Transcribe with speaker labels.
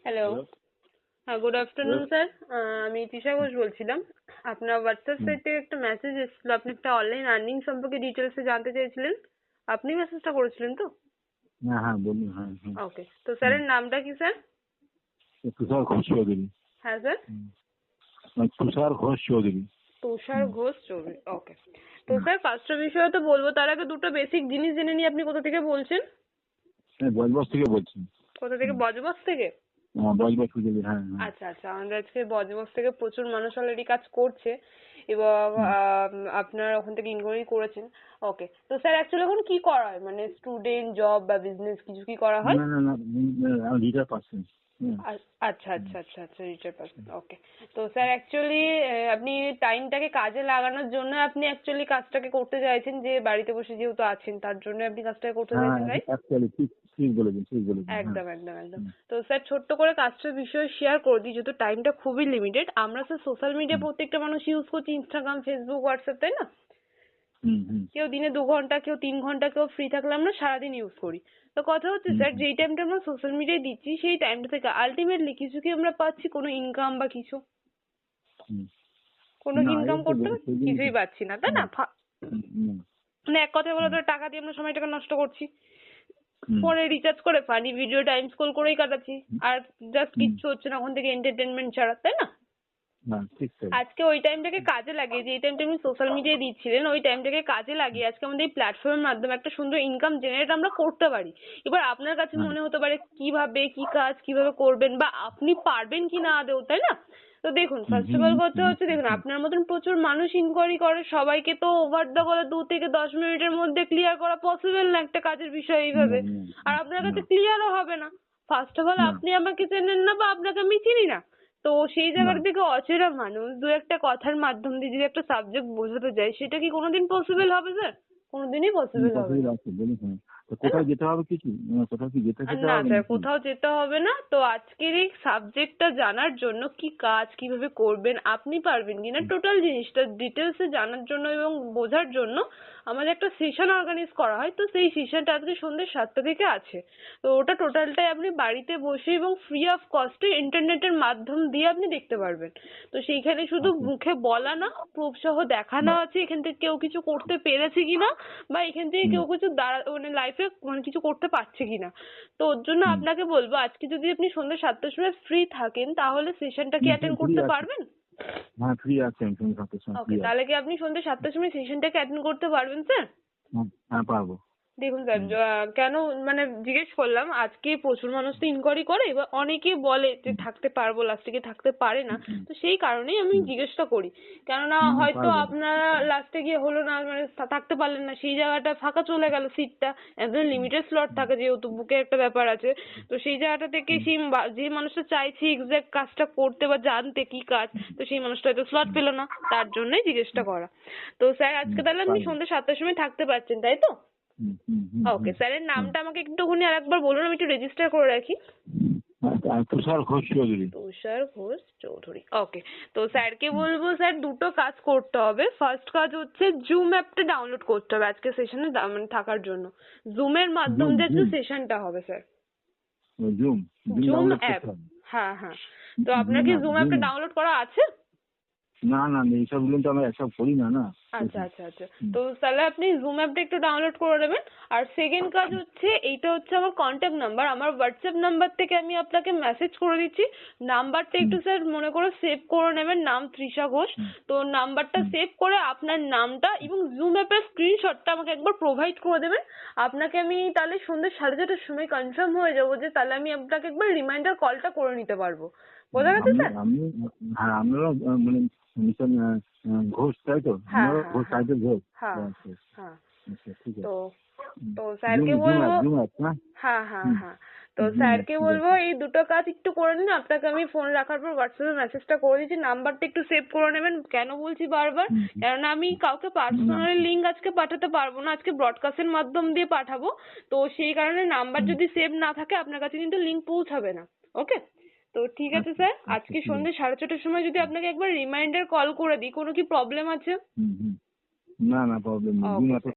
Speaker 1: Hello. হ্যাঁ, good afternoon sir. আমি তৃষা ঘোষ বলছিলাম। আপনার হোয়াটসঅ্যাপ সাইট থেকে একটা মেসেজ এসেছিল, আপনি একটা অনলাইন আর্নিং সম্পর্কে ডিটেলসে জানতে চাইছিলেন। আপনি মেসেজটা করেছিলেন তো?
Speaker 2: হ্যাঁ হ্যাঁ বলুন। হ্যাঁ হ্যাঁ
Speaker 1: ওকে, তো স্যারের নামটা কি স্যার?
Speaker 2: তুষার ঘোষ চৌধুরী।
Speaker 1: হ্যাঁ স্যার।
Speaker 2: তুষার ঘোষ চৌধুরী।
Speaker 1: তুষার ঘোষ চৌধুরী। ওকে, তো স্যার কাজটার বিষয়ে তো বলবো, তার আগে দুটো বেসিক জিনিস জেনে নিই। আপনি কোথা থেকে বলছেন?
Speaker 2: বজবজ থেকে বলছি।
Speaker 1: কোথা থেকে? বজবজ থেকে?
Speaker 2: বজবজ থেকে। হ্যাঁ হ্যাঁ।
Speaker 1: আচ্ছা আচ্ছা, আমাদের আজকে বজবজ থেকে প্রচুর মানুষ অলরেডি কাজ করছে এবং আপনার ওখান থেকে ইনকোয়ারি করেছেন। ওকে, তো স্যার অ্যাকচুয়ালি এখন কি করা হয়, মানে স্টুডেন্ট, জব বা বিজনেস কিছু কি করা হয়?
Speaker 2: না না না, রিটার পার্সন।
Speaker 1: আচ্ছা আচ্ছা আচ্ছা আচ্ছা, রিটায়ার্ড পারসন। ওকে, তো স্যার অ্যাকচুয়ালি আপনি টাইমটাকে কাজে লাগানোর জন্য আপনি অ্যাকচুয়ালি কাজটাকে করতে চাইছেন, যে বাড়িতে বসে যেহেতু আছেন তার জন্য আপনি কাজটাকে করতে
Speaker 2: হ্যাঁ
Speaker 1: চাইছেন, রাইট?
Speaker 2: অ্যাকচুয়ালি ঠিক ঠিক বলেছেন, ঠিক বলেছেন।
Speaker 1: একদম একদম একদম। তো স্যার ছোট্ট করে কাজটার বিষয়ে শেয়ার করে দিই, যেহেতু টাইমটা খুবই লিমিটেড। আমরা স্যার সোশ্যাল মিডিয়া প্রত্যেকটা মানুষ ইউজ করছি, ইনস্টাগ্রাম, ফেসবুক, হোয়াটসঅ্যাপ, তাই না? কেউ দিনে 2 ঘন্টা, কেউ 3 ঘন্টা, কেউ ফ্রি থাকলে আমরা সারাদিন ইউজ করি। তো কথা হচ্ছে স্যার, যেই টাইমটা আমরা সোশ্যাল মিডিয়ায় দিচ্ছি সেই টাইমটা থেকে আলটিমেটলি কিছু কি আমরা পাচ্ছি, কোনো ইনকাম বা কিছু? কোনো
Speaker 2: না
Speaker 1: ইনকাম
Speaker 2: এই তো
Speaker 1: করতে কিছুই পাচ্ছি না, তাই না? মানে এক কথায় বলা যায় টাকা দিয়ে আমরা সময়টাকে নষ্ট করছি, ফোনে রিচার্জ করে ফানি ভিডিও টাইম স্ক্রল করেই কাটাচ্ছি, আর জাস্ট কিচ্ছু হচ্ছে না ওখান থেকে এন্টারটেনমেন্ট ছাড়া, তাই না? আজকে ওই টাইমটাকে কাজে লাগিয়ে, যে টাইমটা আপনি সোশ্যাল মিডিয়ায় দিচ্ছিলেন ওই টাইমটাকে কাজে লাগিয়ে আজকে আমাদের এই প্ল্যাটফর্মের মাধ্যমে একটা সুন্দর ইনকাম জেনারেট আমরা করতে পারি। এবার আপনার কাছে মনে হতে পারে কিভাবে কি কাজ কিভাবে করবেন, বা আপনি পারবেন কি না আদৌ, তাই না? তো দেখুন, ফার্স্ট অফ অল কথা হচ্ছে, দেখুন আপনার মতন প্রচুর মানুষ ইনকোয়ারি করে, সবাইকে তো ওভার দ্য কলে 2 থেকে 10 মিনিটের মধ্যে ক্লিয়ার করা পসিবল না একটা কাজের বিষয় এইভাবে। আর আপনার কাছে ক্লিয়ারও হবে না। ফার্স্ট অফ অল আপনি আমাকে চেনেন না বা আপনাকে আমি চিনি না। তো সেই জায়গার থেকে অচেনা মানুষ দু একটা কথার মাধ্যম দিয়ে যদি একটা সাবজেক্ট বোঝাতে যায়, সেটা কি কোনোদিন পসিবল হবে স্যার? কোনোদিনই পসিবল হবে না।
Speaker 2: কোথাও যেতে হবে কিছু? কোথাও কি যেতে
Speaker 1: না
Speaker 2: হবে?
Speaker 1: স্যার, কোথাও যেতে হবে না। তো আজকের এই সাবজেক্টটা জানার জন্য, কি কাজ কিভাবে করবেন, আপনি পারবেন কিনা, টোটাল জিনিসটা ডিটেলসে জানার জন্য এবং বোঝার জন্য আমাদের একটা সেশন অর্গানাইজ করা হয়। তো সেই সেশনটা আজকে সন্ধ্যে 7টা থেকে আছে। তো ওটা টোটালটাই আপনি বাড়িতে বসে এবং ফ্রি অফ কস্টে ইন্টারনেটের মাধ্যম দিয়ে আপনি দেখতে পারবেন। তো সেইখানে শুধু মুখে বলা না, প্রুফ সহ দেখানো আছে এখান থেকে কেউ কিছু করতে পেরেছে কিনা, বা এখান থেকে কেউ কিছু মানে লাইফে মানে কিছু করতে পারছে কিনা। তো ওর জন্য আপনাকে বলবো, আজকে যদি আপনি সন্ধ্যে 7টার সময় ফ্রি থাকেন তাহলে সেশনটা কি অ্যাটেন্ড করতে পারবেন?
Speaker 2: হ্যাঁ ফ্রি আছে।
Speaker 1: ওকে, তাহলে কি আপনি সন্ধ্যে 7টার সময় সেশনটাকে অ্যাটেন্ড করতে পারবেন স্যার?
Speaker 2: হ্যাঁ পারবো।
Speaker 1: দেখুন স্যার, কেন মানে জিজ্ঞেস করলাম, আজকে প্রচুর মানুষ তো ইনকোয়ারি করে, এবার অনেকে বলে যে থাকতে পারবো, লাস্টে গিয়ে থাকতে পারে না। তো সেই কারণেই আমি জিজ্ঞেসটা করি, কেননা হয়তো আপনারা লাস্টে গিয়ে হলো না, মানে থাকতে পারলেন না, সেই জায়গাটা ফাঁকা চলে গেল সিটটা। একদম লিমিটেড স্লট থাকে, যেহেতু বুকের একটা ব্যাপার আছে। তো সেই জায়গাটা থেকে সেই যে মানুষটা চাইছে এক্সাক্ট কাজটা করতে বা জানতে কি কাজ, তো সেই মানুষটা হয়তো স্লট পেলো না, তার জন্যই জিজ্ঞেসটা করা। তো স্যার আজকে তাহলে আপনি সন্ধ্যে 7টার সময় থাকতে পারছেন, তাই তো? ওকে, স্যারের নামটা আমাকে একটুখানি আরেকবার বলুন, আমি একটু রেজিস্টার করে রাখি।
Speaker 2: তুষার ঘোষ চৌধুরী।
Speaker 1: তুষার ঘোষ চৌধুরী। ওকে, তো স্যারকে বলবো স্যার দুটো কাজ করতে হবে। ফার্স্ট কাজ হচ্ছে জুম অ্যাপটা ডাউনলোড করতে হবে আজকে সেশনে মানে থাকার জন্য। জুমের মাধ্যম দিয়ে আজকে সেশনটা হবে স্যার। Zoom app. হ্যাঁ হ্যাঁ। তো আপনার কি জুম অ্যাপটা ডাউনলোড করা আছে?
Speaker 2: না না, এইসবগুলো তো আমরা একসব করি না। না
Speaker 1: আচ্ছা আচ্ছা আচ্ছা, তো তাহলে আপনি জুম অ্যাপটা একটু ডাউনলোড করে নেবেন। আর সেকেন্ড কাজ হচ্ছে, এইটা হচ্ছে আমার কন্ট্যাক্ট নাম্বার, আমার হোয়াটসঅ্যাপ নাম্বার থেকে আমি আপনাকে মেসেজ করে দিচ্ছি। নাম্বারটা একটু স্যার মনে করে সেভ করে নেবেন, নাম তৃষা ঘোষ। তো নাম্বারটা সেভ করে আপনার নামটা এবং জুম অ্যাপের স্ক্রিনশটটা আমাকে একবার প্রোভাইড করে দেবেন। আপনাকে আমি তাহলে সন্ধ্যে 4:30টার সময় কনফার্ম হয়ে যাবো, যে তাহলে আমি আপনাকে একবার রিমাইন্ডার কলটা করে নিতে পারবো। বোঝা গেছে স্যার?
Speaker 2: হ্যাঁ আপনারা মানে মিশন ঘোষ, তাই তো? ঘোষ টাইটেল ঘোষ।
Speaker 1: হ্যাঁ হ্যাঁ।
Speaker 2: ঠিক আছে।
Speaker 1: তো তো স্যারকে বলবো, হ্যাঁ হ্যাঁ হ্যাঁ, তো স্যারকে বলবো এই দুটো কাজ একটু করে নিন। আপনাকে আমি ফোন রাখার পর হোয়াটসঅ্যাপে মেসেজটা করে দিচ্ছি, নাম্বারটা একটু সেভ করে নেবেন। কেন বলছি বারবার, কেননা আমি কাউকে পার্সোনালি লিঙ্ক আজকে পাঠাতে পারবো না, আজকে ব্রডকাস্টের মাধ্যম দিয়ে পাঠাবো। তো সেই কারণে নাম্বার যদি সেভ না থাকে আপনার কাছে কিন্তু লিঙ্ক পৌঁছাবে না। ওকে, তো ঠিক আছে স্যার, আজকে সন্ধ্যে 4:30টার সময় যদি আপনাকে একবার রিমাইন্ডার কল করে দিই, কোনো কি প্রবলেম আছে?
Speaker 2: না না, প্রবলেম নেই।